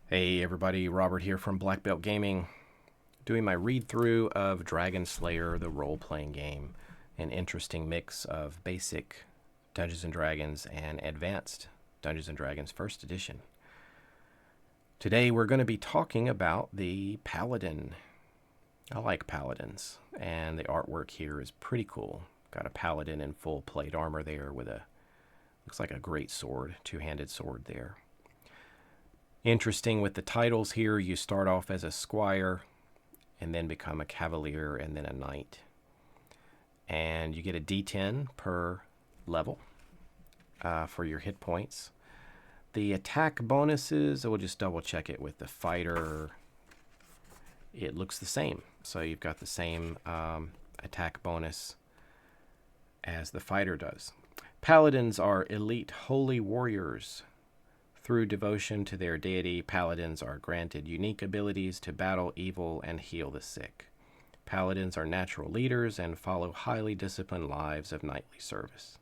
Hey everybody, Robert here from Black Belt Gaming, doing my read-through of Dragonslayers, the role-playing game. An interesting mix of basic Dungeons & Dragons and advanced Dungeons & Dragons First Edition. Today we're going to be talking about the Paladin. I like Paladins, and the artwork here is pretty cool. Got a Paladin in full plate armor there with looks like a great sword, two-handed sword there. Interesting with the titles here, you start off as a squire and then become a cavalier and then a knight. And you get a d10 per level for your hit points. The attack bonuses, we'll just double check it with the fighter. It looks the same. So you've got the same attack bonus as the fighter does. Paladins are elite holy warriors. Through devotion to their deity, paladins are granted unique abilities to battle evil and heal the sick. Paladins are natural leaders and follow highly disciplined lives of knightly service.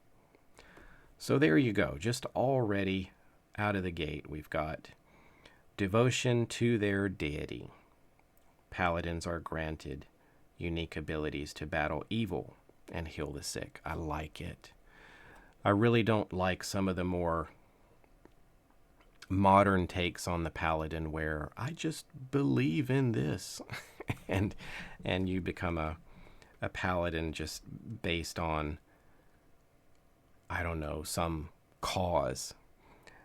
So there you go. Just already out of the gate, we've got devotion to their deity. Paladins are granted unique abilities to battle evil and heal the sick. I like it. I really don't like some of the more modern takes on the paladin where I just believe in this and you become a paladin just based on, I don't know, some cause.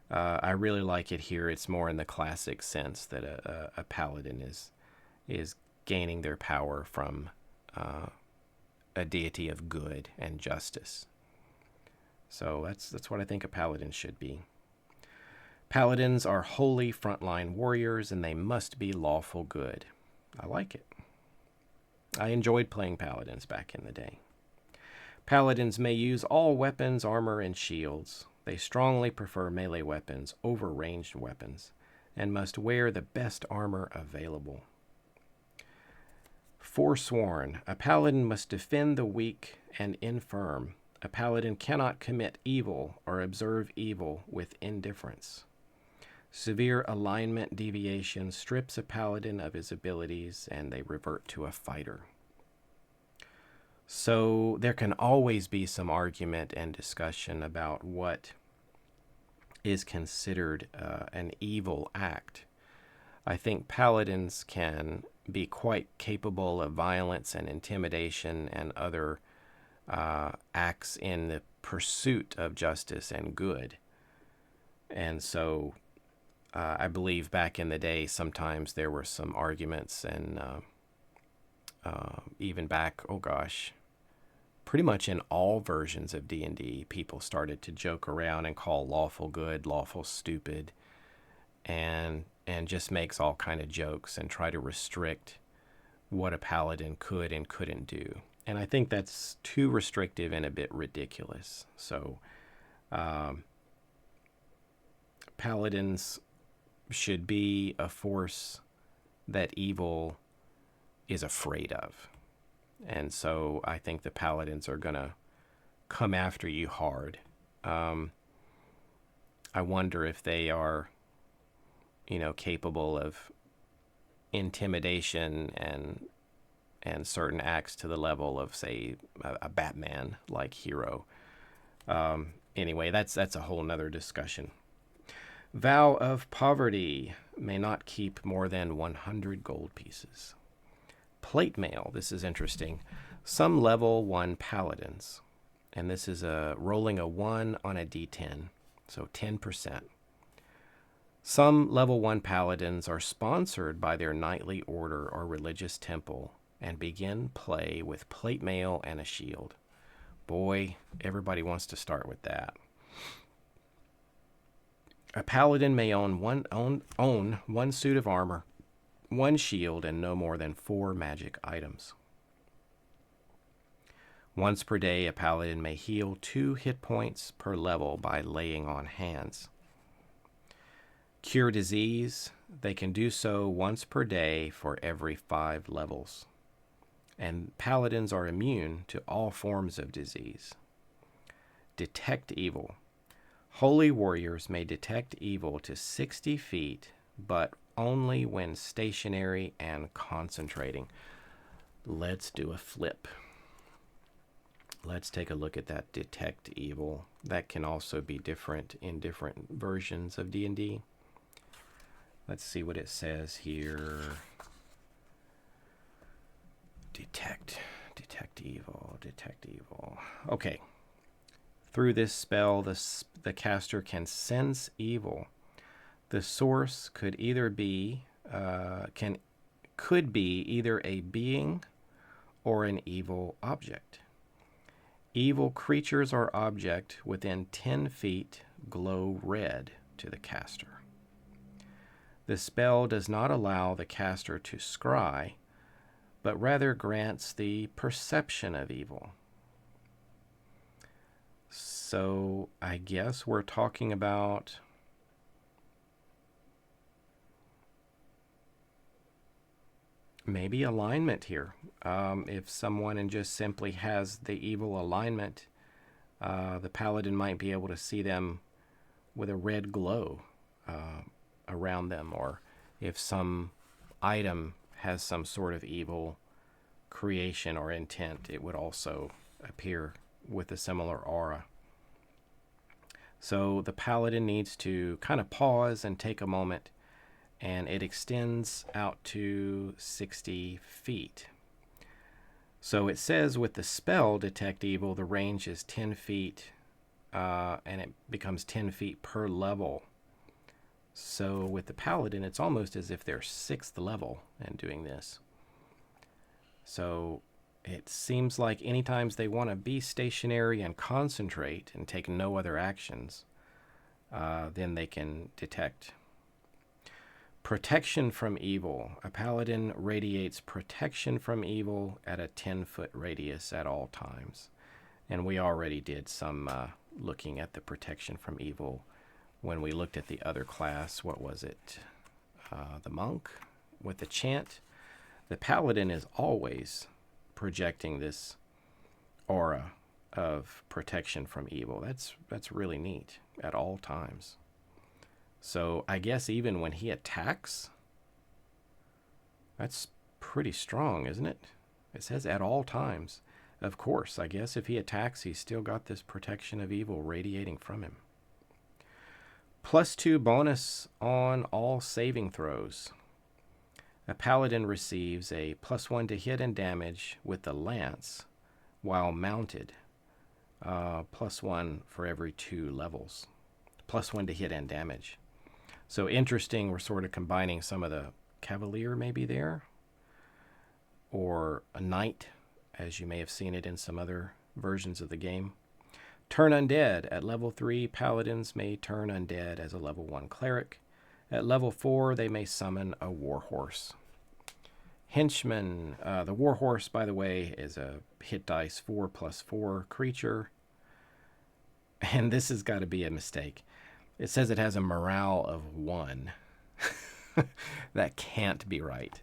I really like it here. It's more in the classic sense that a paladin is gaining their power from a deity of good and justice. So that's what I think a paladin should be. Paladins are holy frontline warriors, and they must be lawful good. I like it. I enjoyed playing paladins back in the day. Paladins may use all weapons, armor, and shields. They strongly prefer melee weapons over ranged weapons, and must wear the best armor available. Forsworn. A paladin must defend the weak and infirm. A paladin cannot commit evil or observe evil with indifference. Severe alignment deviation strips a paladin of his abilities and they revert to a fighter. So there can always be some argument and discussion about what is considered an evil act. I think paladins can be quite capable of violence and intimidation and other acts in the pursuit of justice and good. And so I believe back in the day, sometimes there were some arguments, and even back, pretty much in all versions of D&D, people started to joke around and call lawful good, lawful stupid, and just makes all kind of jokes and try to restrict what a paladin could and couldn't do. And I think that's too restrictive and a bit ridiculous. So paladins should be a force that evil is afraid of. And so I think the paladins are going to come after you hard. I wonder if they are, capable of intimidation and certain acts to the level of, say, a Batman-like hero. Anyway, that's a whole nother discussion. Vow of poverty. May not keep more than 100 gold pieces. Plate mail. This is interesting. Some level 1 paladins, and this is rolling a 1 on a d10, so 10%. Some level 1 paladins are sponsored by their knightly order or religious temple and begin play with plate mail and a shield. Boy, everybody wants to start with that. A paladin may own one suit of armor, 1 shield, and no more than 4 magic items. Once per day, a paladin may heal 2 hit points per level by laying on hands. Cure disease. They can do so once per day for every 5 levels. And paladins are immune to all forms of disease. Detect evil. Holy warriors may detect evil to 60 feet but only when stationary and concentrating. Let's do a flip. Let's take a look at that detect evil. That can also be different in different versions of D&D. Let's see what it says here. Detect evil, detect evil. Okay. Through this spell, the caster can sense evil. The source could either be could be either a being or an evil object. Evil creatures or object within 10 feet glow red to the caster. The spell does not allow the caster to scry, but rather grants the perception of evil. So I guess we're talking about maybe alignment here. If someone just simply has the evil alignment, the paladin might be able to see them with a red glow around them, or if some item has some sort of evil creation or intent, it would also appear with a similar aura. So the paladin needs to kind of pause and take a moment, and it extends out to 60 feet. So it says with the spell Detect Evil, the range is 10 feet, and it becomes 10 feet per level. So with the paladin, it's almost as if they're 6th level and doing this. So it seems like anytime they want to be stationary and concentrate and take no other actions, then they can detect. Protection from evil. A paladin radiates protection from evil at a 10-foot radius at all times. And we already did some looking at the protection from evil when we looked at the other class. What was it? The monk with the chant. The paladin is always projecting this aura of protection from evil. That's really neat at all times. So I guess even when he attacks, that's pretty strong, isn't it? It says at all times. Of course, I guess if he attacks, he's still got this protection of evil radiating from him. +2 bonus on all saving throws. A paladin receives a +1 to hit and damage with the lance while mounted. +1 for every 2 levels. +1 to hit and damage. So interesting, we're sort of combining some of the cavalier maybe there, or a knight, as you may have seen it in some other versions of the game. Turn undead. At level 3, paladins may turn undead as a level 1 cleric. At level 4, they may summon a warhorse. Henchman. The warhorse, by the way, is a hit dice 4+4 creature. And this has got to be a mistake. It says it has a morale of 1. That can't be right.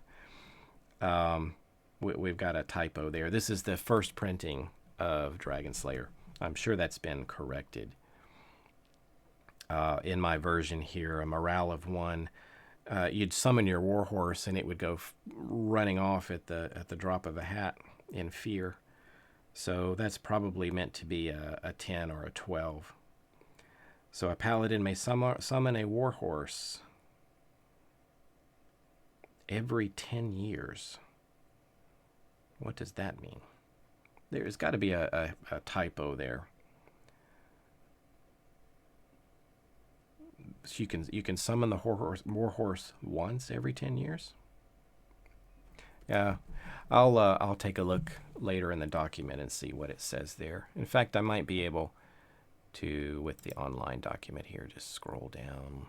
We've got a typo there. This is the first printing of Drasgonslayer. I'm sure that's been corrected. In my version here, a morale of 1. You'd summon your warhorse and it would go running off at the drop of a hat in fear. So that's probably meant to be a 10 or a 12. So a paladin may summon a warhorse every 10 years. What does that mean? There's got to be a typo there. So you can summon the warhorse once every 10 years? Yeah, I'll take a look later in the document and see what it says there. In fact, I might be able to, with the online document here, just scroll down.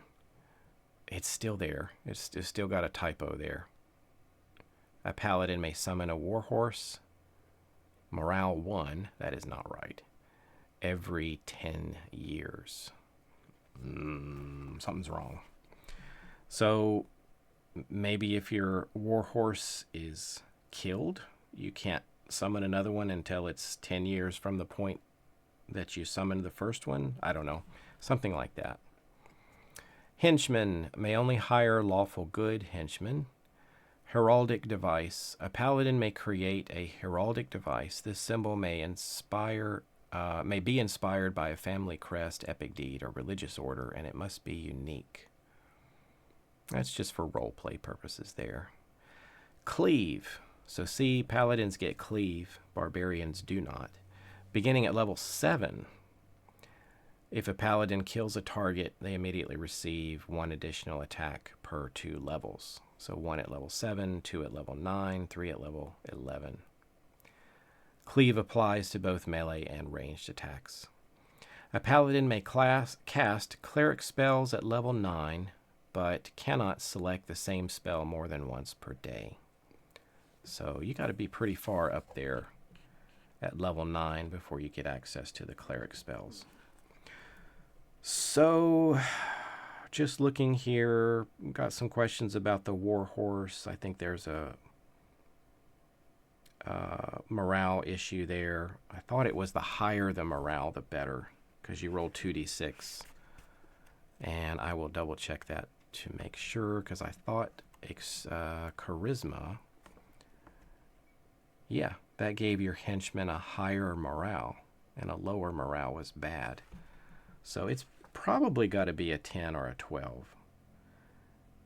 It's still there. It's still got a typo there. A paladin may summon a warhorse. Morale 1. That is not right. Every 10 years. Something's wrong. So maybe if your warhorse is killed, you can't summon another one until it's 10 years from the point that you summoned the first one. I don't know. Something like that. Henchmen may only hire lawful good henchmen. Heraldic device. A paladin may create a heraldic device. This symbol may be inspired by a family crest, epic deed, or religious order, and it must be unique. That's just for roleplay purposes there. Cleave. So see, paladins get cleave, barbarians do not. Beginning at level 7, if a paladin kills a target, they immediately receive 1 additional attack per 2 levels. So 1 at level 7, 2 at level 9, 3 at level 11. Cleave applies to both melee and ranged attacks. A paladin may cast cleric spells at level 9, but cannot select the same spell more than once per day. So you got to be pretty far up there at level 9 before you get access to the cleric spells. So just looking here, got some questions about the warhorse. I think there's a morale issue there. I thought it was the higher the morale, the better, because you roll 2d6. And I will double check that to make sure, because I thought charisma, yeah, that gave your henchmen a higher morale, and a lower morale was bad. So it's probably got to be a 10 or a 12.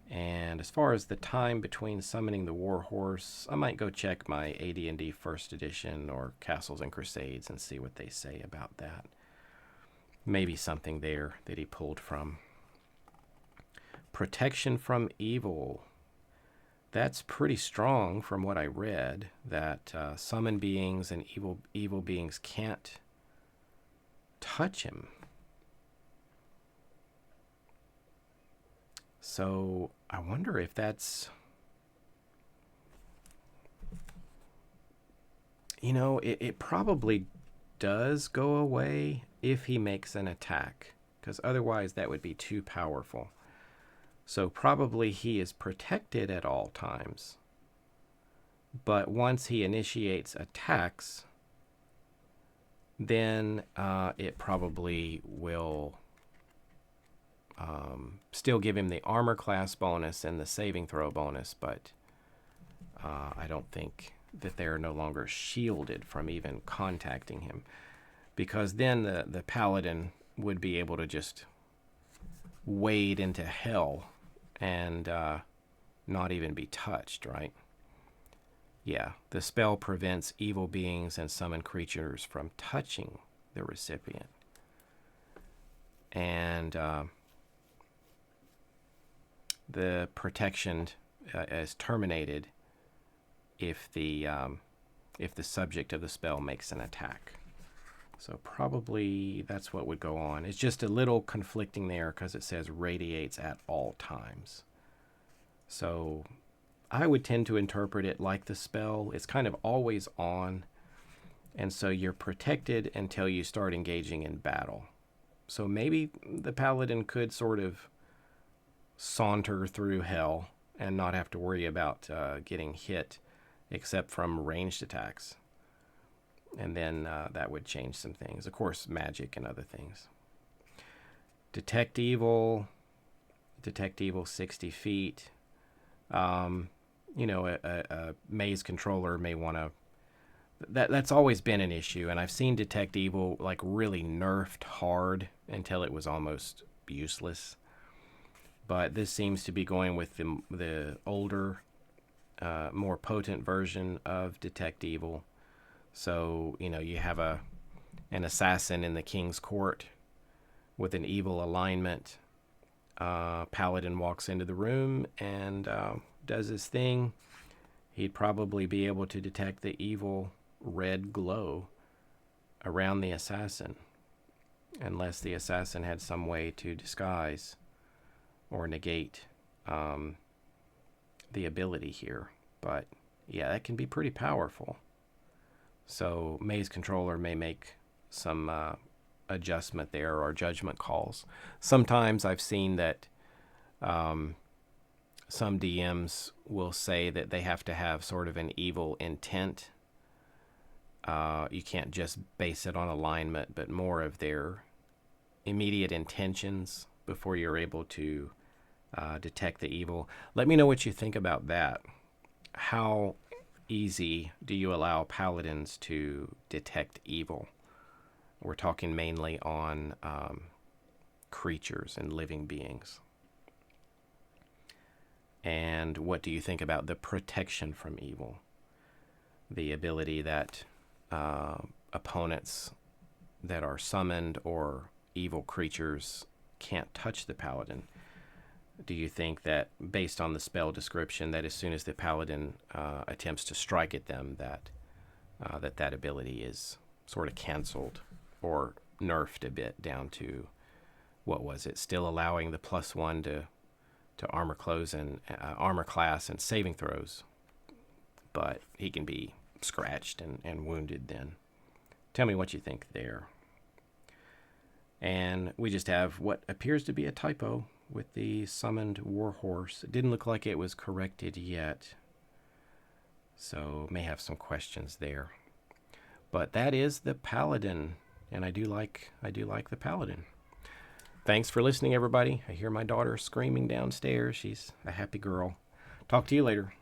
And as far as the time between summoning the warhorse, I might go check my AD&D First Edition or Castles and Crusades and see what they say about that. Maybe something there that he pulled from. Protection from evil. That's pretty strong from what I read, that summoned beings and evil beings can't touch him. So I wonder if that's, you know, it probably does go away if he makes an attack, because otherwise that would be too powerful. So probably he is protected at all times. But once he initiates attacks, then it probably will still give him the armor class bonus and the saving throw bonus, but I don't think that they're no longer shielded from even contacting him, because then the paladin would be able to just wade into hell and not even be touched, right? Yeah, the spell prevents evil beings and summoned creatures from touching the recipient. And the protection is terminated if the subject of the spell makes an attack. So probably that's what would go on. It's just a little conflicting there because it says radiates at all times. So I would tend to interpret it like the spell. It's kind of always on, and so you're protected until you start engaging in battle. So maybe the paladin could sort of saunter through hell and not have to worry about getting hit except from ranged attacks. And then that would change some things. Of course, magic and other things. Detect evil 60 feet. You know, a maze controller may want to... That's always been an issue, and I've seen Detect Evil like really nerfed hard until it was almost useless. But this seems to be going with the older, more potent version of Detect Evil. So, you know, you have an assassin in the king's court with an evil alignment. Paladin walks into the room and does his thing. He'd probably be able to detect the evil red glow around the assassin, unless the assassin had some way to disguise or negate the ability here. But yeah, that can be pretty powerful. So Maze Controller may make some adjustment there or judgment calls. Sometimes I've seen that some DMs will say that they have to have sort of an evil intent. You can't just base it on alignment, but more of their immediate intentions before you're able to detect the evil. Let me know what you think about that. How easy do you allow paladins to detect evil? We're talking mainly on creatures and living beings. And what do you think about the protection from evil? The ability that opponents that are summoned or evil creatures can't touch the paladin. Do you think that, based on the spell description, that as soon as the paladin attempts to strike at them, that ability is sort of canceled or nerfed a bit down to, what was it, still allowing the +1 to armor class and saving throws, but he can be scratched and wounded then? Tell me what you think there. And we just have what appears to be a typo with the summoned warhorse. It didn't look like it was corrected yet, so may have some questions there. But that is the Paladin, and I do like the Paladin. Thanks for listening, everybody. I hear my daughter screaming downstairs. She's a happy girl. Talk to you later.